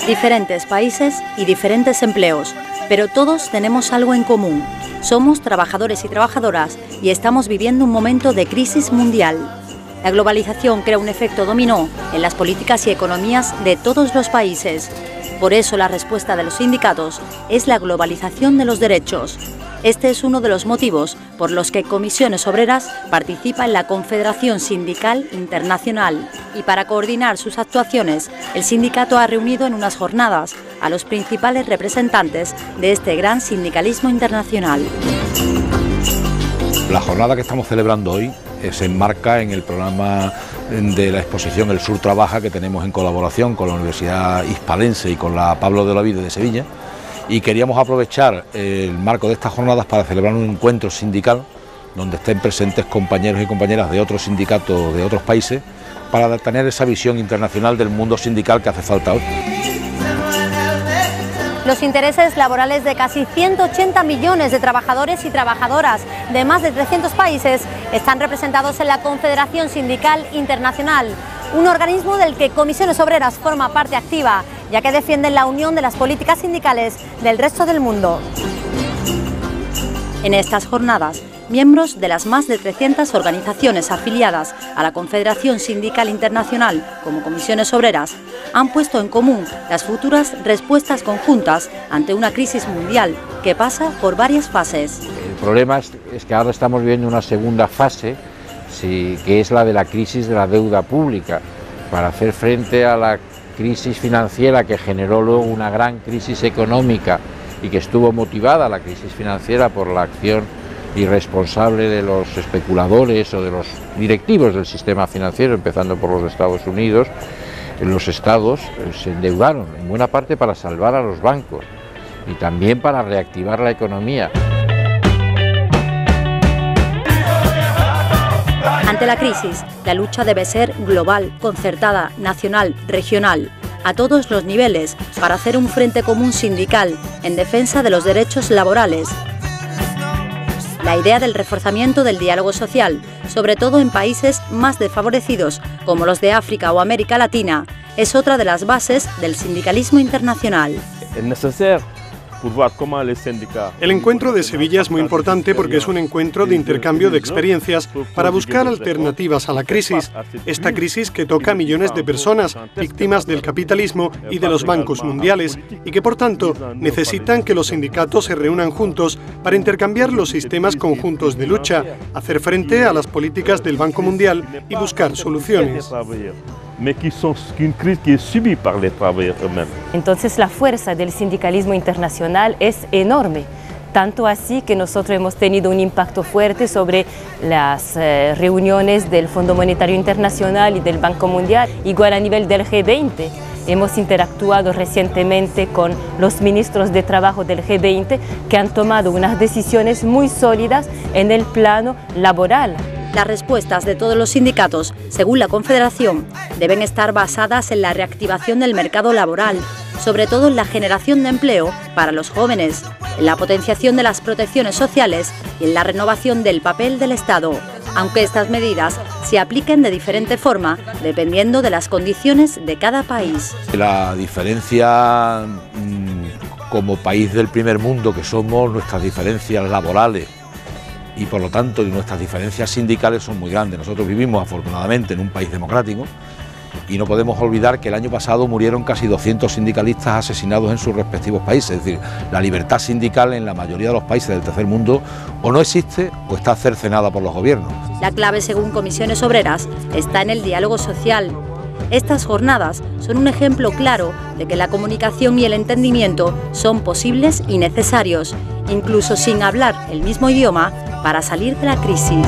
Diferentes países y diferentes empleos, pero todos tenemos algo en común. Somos trabajadores y trabajadoras y estamos viviendo un momento de crisis mundial. La globalización crea un efecto dominó en las políticas y economías de todos los países. Por eso la respuesta de los sindicatos es la globalización de los derechos. Este es uno de los motivos por los que Comisiones Obreras participa en la Confederación Sindical Internacional. Y para coordinar sus actuaciones, el sindicato ha reunido en unas jornadas a los principales representantes de este gran sindicalismo internacional. La jornada que estamos celebrando hoy se enmarca en el programa de la exposición El Sur Trabaja que tenemos en colaboración con la Universidad Hispalense y con la Pablo de Olavide de Sevilla, y queríamos aprovechar el marco de estas jornadas para celebrar un encuentro sindical donde estén presentes compañeros y compañeras de otros sindicatos de otros países para tener esa visión internacional del mundo sindical que hace falta hoy. Los intereses laborales de casi 180 millones de trabajadores y trabajadoras de más de 300 países están representados en la Confederación Sindical Internacional, un organismo del que Comisiones Obreras forma parte activa, ya que defienden la unión de las políticas sindicales del resto del mundo. En estas jornadas, miembros de las más de 300 organizaciones afiliadas a la Confederación Sindical Internacional, como Comisiones Obreras, han puesto en común las futuras respuestas conjuntas ante una crisis mundial que pasa por varias fases. El problema es que ahora estamos viviendo una segunda fase, que es la de la crisis de la deuda pública, para hacer frente a la crisis financiera que generó luego una gran crisis económica y que estuvo motivada la crisis financiera por la acción irresponsable de los especuladores o de los directivos del sistema financiero, empezando por los Estados Unidos. Los estados se endeudaron en buena parte para salvar a los bancos y también para reactivar la economía. Ante la crisis, la lucha debe ser global, concertada, nacional, regional, a todos los niveles, para hacer un frente común sindical en defensa de los derechos laborales. La idea del reforzamiento del diálogo social, sobre todo en países más desfavorecidos como los de África o América Latina, es otra de las bases del sindicalismo internacional. El encuentro de Sevilla es muy importante porque es un encuentro de intercambio de experiencias para buscar alternativas a la crisis. Esta crisis que toca a millones de personas, víctimas del capitalismo y de los bancos mundiales, y que por tanto necesitan que los sindicatos se reúnan juntos para intercambiar los sistemas conjuntos de lucha, hacer frente a las políticas del Banco Mundial y buscar soluciones. Entonces la fuerza del sindicalismo internacional es enorme, tanto así que nosotros hemos tenido un impacto fuerte sobre las reuniones del Fondo Monetario Internacional y del Banco Mundial, igual a nivel del G20. Hemos interactuado recientemente con los ministros de trabajo del G20 que han tomado unas decisiones muy sólidas en el plano laboral. Las respuestas de todos los sindicatos, según la Confederación, deben estar basadas en la reactivación del mercado laboral, sobre todo en la generación de empleo para los jóvenes, en la potenciación de las protecciones sociales y en la renovación del papel del Estado, aunque estas medidas se apliquen de diferente forma dependiendo de las condiciones de cada país. La diferencia como país del primer mundo que somos, nuestras diferencias laborales y por lo tanto nuestras diferencias sindicales son muy grandes. Nosotros vivimos afortunadamente en un país democrático y no podemos olvidar que el año pasado murieron casi 200 sindicalistas asesinados en sus respectivos países. Es decir, la libertad sindical en la mayoría de los países del tercer mundo o no existe o está cercenada por los gobiernos. La clave, según Comisiones Obreras, está en el diálogo social. Estas jornadas son un ejemplo claro de que la comunicación y el entendimiento son posibles y necesarios, incluso sin hablar el mismo idioma, para salir de la crisis.